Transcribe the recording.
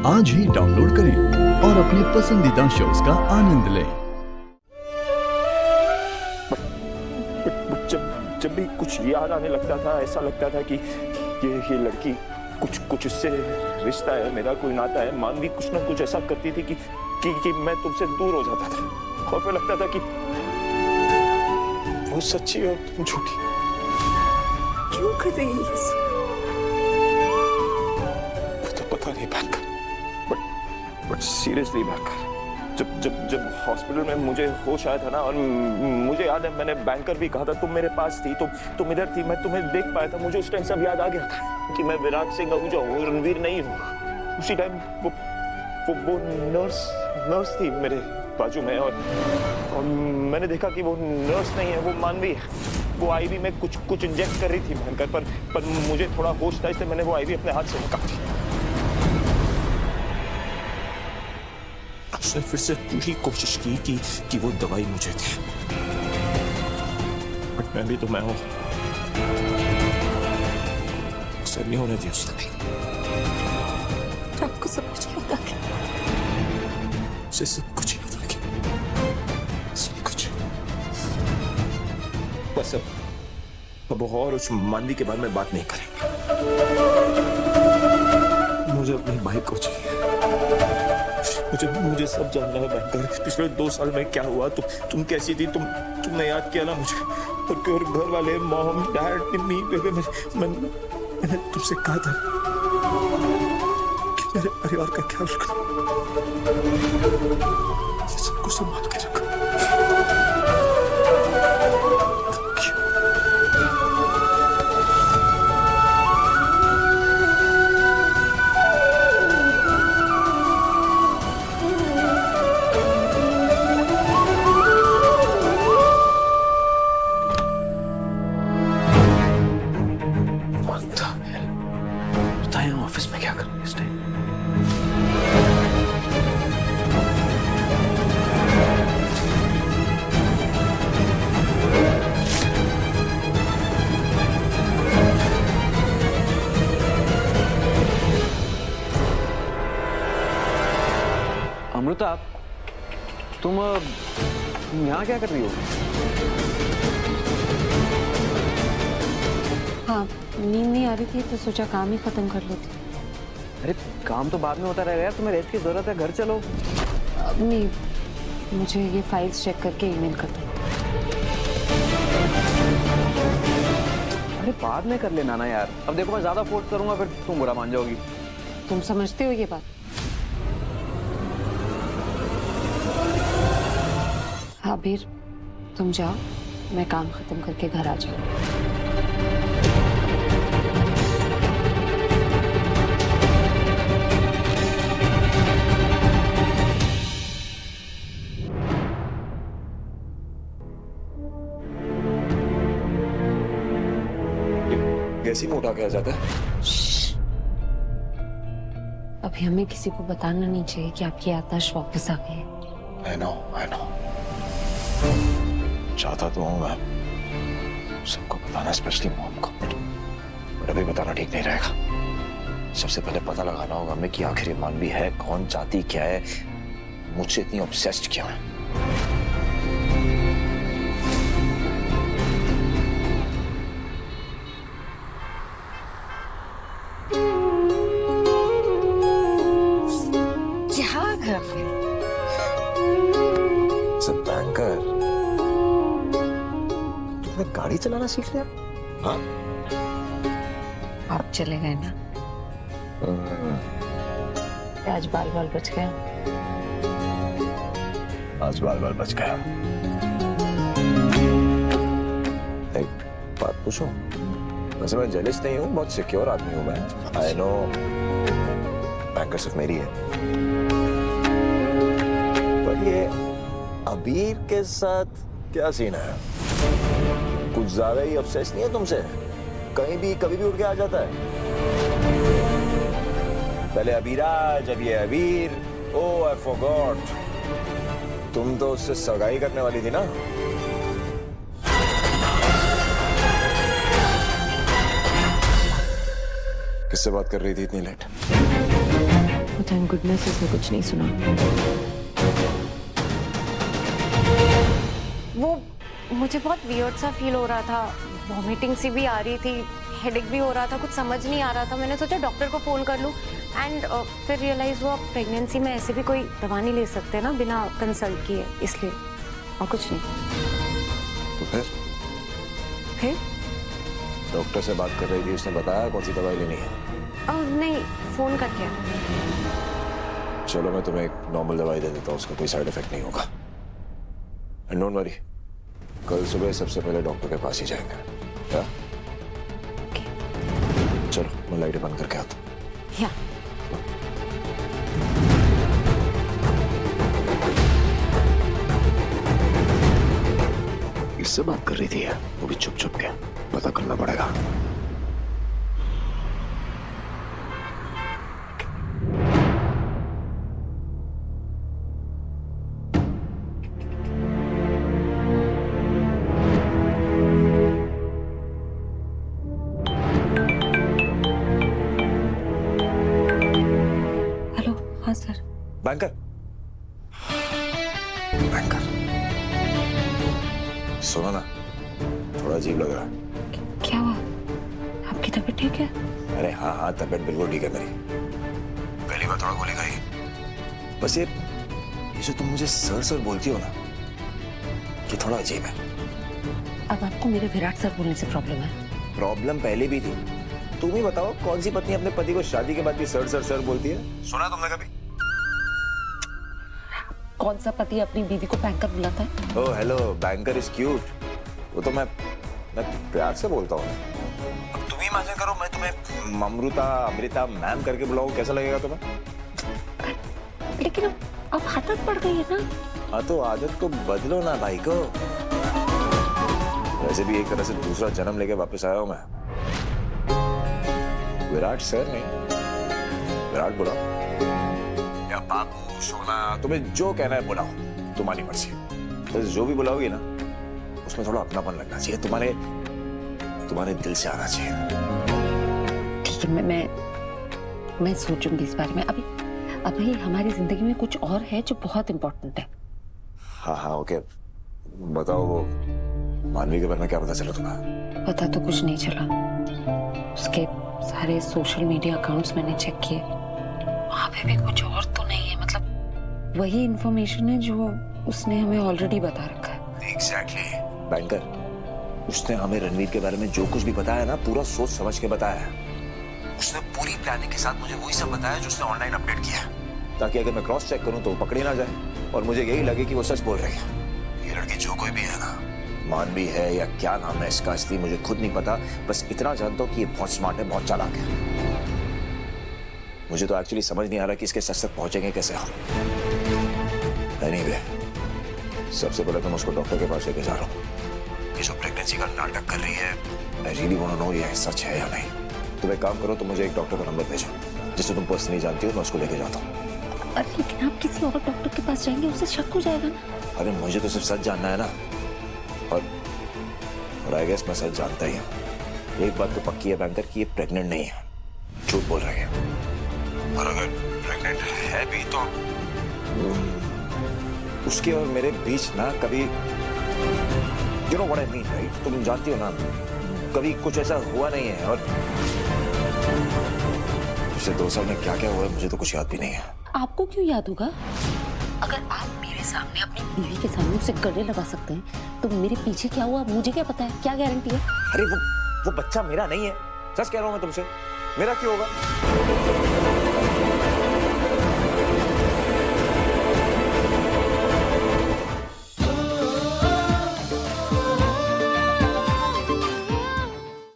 आज ही डाउनलोड करें और अपने पसंदीदा शोज का आनंद लें। जब भी कुछ याद आने लगता था, ऐसा लगता था कि ये लड़की कुछ उससे रिश्ता है, मेरा कोई नाता है। मानवी कुछ ना कुछ ऐसा करती थी कि मैं तुमसे दूर हो जाता था और फिर लगता था कि वो सच्ची और तुम झूठी। क्यों कर रही है ये? वो तो पता नहीं बैंकर, बट सीरियसली बैंकर, जब हॉस्पिटल में मुझे होश आया था ना, और मुझे याद है मैंने बैंकर भी कहा था तुम मेरे पास थी, तुम इधर थी, मैं तुम्हें देख पाया था। मुझे उस टाइम सब याद आ गया था कि मैं विराट सिंह हूँ जो हूँ, रणवीर नहीं हूँ। उसी टाइम वो नर्स थी मेरे बाजू में, और मैंने देखा कि वो नर्स नहीं है, वो मानवी है। वो आईवी में कुछ इंजेक्ट कर रही थी बैंकर, पर मुझे थोड़ा होश था, इसलिए मैंने वो आईवी अपने हाथ से निकाल दी। उसने फिर से पूरी कोशिश की कि वो दवाई मुझे दे, बट मैं भी तो मैं हूं। उसे नहीं होने दिया उसने। आपको सब कुछ याद आ गया? उसे सब कुछ याद आ गया, सब कुछ। बस अब और उस मानवी के बारे में बात नहीं करेंगे। मुझे अपनी बाइक को चाहिए। मुझे सब जानना है बैंकर। पिछले 2 साल में क्या हुआ, तुम कैसी थी, तुमने याद किया ना मुझे। और घर वाले, मॉम, डैड, मम्मी, बेबे, मैंने तुमसे कहा था कि मेरे परिवार का ख्याल रखो, सबको संभाल के रखो। ऑफिस में क्या कर रही है इस टाइम? अमृता, तुम यहाँ क्या कर रही हो? हाँ, नींद नहीं आ रही थी तो सोचा काम ही खत्म कर लेती। अरे काम तो बाद में होता रहेगा यार, तुम्हें रेस्ट की जरूरत है, घर चलो। नहीं, मुझे ये फाइल्स चेक करके ईमेल कर दो। अरे बाद में कर लेना ना यार, अब देखो मैं ज्यादा फोर्स करूंगा फिर तुम बुरा मान जाओगी। तुम समझते हो ये बात? हाँ बीर, तुम जाओ, मैं काम खत्म करके घर आ जाऊँ। कैसी में उठा के आ जाता है? अभी हमें किसी को बताना नहीं चाहिए कि आपकी याददाश्त वापस आ गई। I know. चाहता तो हूँ मैं सबको बताना, स्पेशली मॉम को, बट अभी बताना ठीक नहीं रहेगा। सबसे पहले पता लगाना होगा हमें कि आखिर ये मानवी है कौन, चाहती क्या है, मुझसे इतनी ऑब्सेस्ड क्यों है। बैंकर, तुमने गाड़ी चलाना सीख लिया? हाँ, आप चले गए ना, आज बाल बच गया। आज बाल बच गया। एक बात पूछूं? वैसे मैं जेलस नहीं हूँ, बहुत सिक्योर आदमी हूँ मैं। आई नो बैंकर सिर्फ मेरी है, पर ये अबीर के साथ क्या सीन है? कुछ ज्यादा ही ऑब्सेस नहीं है तुमसे? कहीं भी कभी भी उठ के आ जाता है। पहले अबीरा, जब ये अबीर। ओह आई फॉरगॉट, तुम तो उससे सगाई करने वाली थी ना? किससे बात कर रही थी इतनी लेट? वो थैंक गुडनेस उसने कुछ नहीं सुना। वो मुझे बहुत वियर्ड सा फील हो रहा था, वॉमिटिंग सी भी आ रही थी, हेडेक भी हो रहा था, कुछ समझ नहीं आ रहा था। मैंने सोचा डॉक्टर को फ़ोन कर लूँ एंड फिर रियलाइज़ हुआ प्रेगनेंसी में ऐसे भी कोई दवा नहीं ले सकते ना बिना कंसल्ट किए, इसलिए और कुछ नहीं। तो फिर डॉक्टर से बात कर रही थी, उसने बताया कौन सी दवाई लेनी है? नहीं, फ़ोन करके। चलो मैं तुम्हें एक नॉर्मल दवाई दे देता हूँ, उसका कोई साइड इफेक्ट नहीं होगा। एंड डोंट वरी, कल सुबह सबसे पहले डॉक्टर के पास ही जाएंगे। क्या? चलो मैं लाइट बंद करके आता हूँ। या इससे बात कर रही थी यार, वो भी छुप छुप के, पता करना पड़ेगा। हेलो, हाँ सर। बैंकर, बैंकर, सुनो ना, थोड़ा अजीब लग रहा है। क्या हुआ? आपकी तबीयत ठीक है? अरे हाँ हाँ, तबीयत बिल्कुल ठीक है मेरी। पहली बार थोड़ा बोलेगा ही। बस ये जो तुम मुझे सर सर बोलती हो ना, ये थोड़ा अजीब है। अब आपको मेरे विराट सर बोलने से प्रॉब्लम है? प्रॉब्लम पहले भी थी। तुम ही बताओ, कौन सी पत्नी अपने पति को शादी के बाद भी सर सर सर बोलती है? सुना तुमने कभी? कौन सा पति अपनी बीवी को बैंकर बुलाता है? Oh hello, banker is cute. वो तो मैं प्यार से बोलता हूँ। अब तुम ही इमेजिन करो, मैं तुम्हें अमृता मैम करके बुलाऊं, कैसा लगेगा तुम्हें? लेकिन अब आदत पड़ गई है ना। हाँ तो आदत को बदलो ना भाई को। वैसे भी एक तरह से दूसरा जन्म लेके वापस आया हूं मैं। विराट सर नहीं, विराट बुलाओ या बाबू, सोना, तुम्हें जो कहना है बुलाओ, तुम्हारी मर्जी। बस जो भी बुलाओगी ना, उसमें थोड़ा अपनापन लगना चाहिए, तुम्हारे दिल से आना चाहिए। ठीक है, मैं सोचूंगी इस बारे में। अभी हमारी जिंदगी में कुछ और है जो बहुत इम्पोर्टेंट है। हाँ हाँ ओके, बताओ वो मानवी के बारे में क्या पता चला तुम्हें? पता तो कुछ नहीं चला। उसके सारे सोशल मीडिया अकाउंट्स मैंने चेक किए, वहां पे भी कुछ और तो नहीं है। मतलब वही इंफॉर्मेशन है जो उसने हमें ऑलरेडी बता रखा है। एग्जैक्टली बैंकर, उसने हमें रणवीर के बारे में जो कुछ भी बताया ना, पूरा सोच समझ के बताया है। उसने पूरी प्लानिंग के साथ मुझे वही सब बताया जो उसने ऑनलाइन अपडेट किया, ताकि अगर मैं क्रॉस चेक करूं तो वो पकड़ी ना जाए और मुझे यही लगे कि वो सच बोल रही है। ये लड़की जो कोई भी है ना, मानवी है या क्या नाम है इसका असली मुझे खुद नहीं पता, बस इतना जानता हूँ कि ये बहुत स्मार्ट है, बहुत चालाक है। मुझे तो एक्चुअली समझ नहीं आ रहा कि इसके सच तक पहुंचेंगे कैसे हम। एनीवे, सबसे पहले तो मैं उसको डॉक्टर के पास लेके जा रहा हूँ। ये जो प्रेगनेंसी का नाटक कर रही है, I really want to know ये सच है या नहीं। तुम एक काम करो, तुम मुझे एक डॉक्टर का नंबर भेजो जिससे तुम पर्सनली जानती हो, मैं उसको लेके जाता हूँ। अरे लेकिन आप किसी और डॉक्टर के पास जाएंगे, उससे शक हो जाएगा ना। अरे मुझे तो सिर्फ सच जानना है ना, और आई गेस मैं सच जानता ही हूँ। एक बात तो पक्की है बैंकर कि ये प्रेग्नेंट नहीं है, झूठ बोल रही है। और अगर प्रेग्नेंट है भी तो उसके और मेरे बीच ना कभी, you know what I mean right, तुम जानती हो ना, कभी कुछ ऐसा हुआ नहीं है। और पिछले 2 साल में क्या क्या हुआ है मुझे तो कुछ याद भी नहीं है। आपको क्यों याद होगा? अगर आप मेरे सामने अपनी बीवी के सामने उसे गले लगा सकते हैं, तो मेरे पीछे क्या हुआ मुझे क्या पता है? क्या गारंटी है? अरे वो बच्चा मेरा नहीं है, सच कह रहा हूं मैं तुमसे। मेरा क्यों होगा?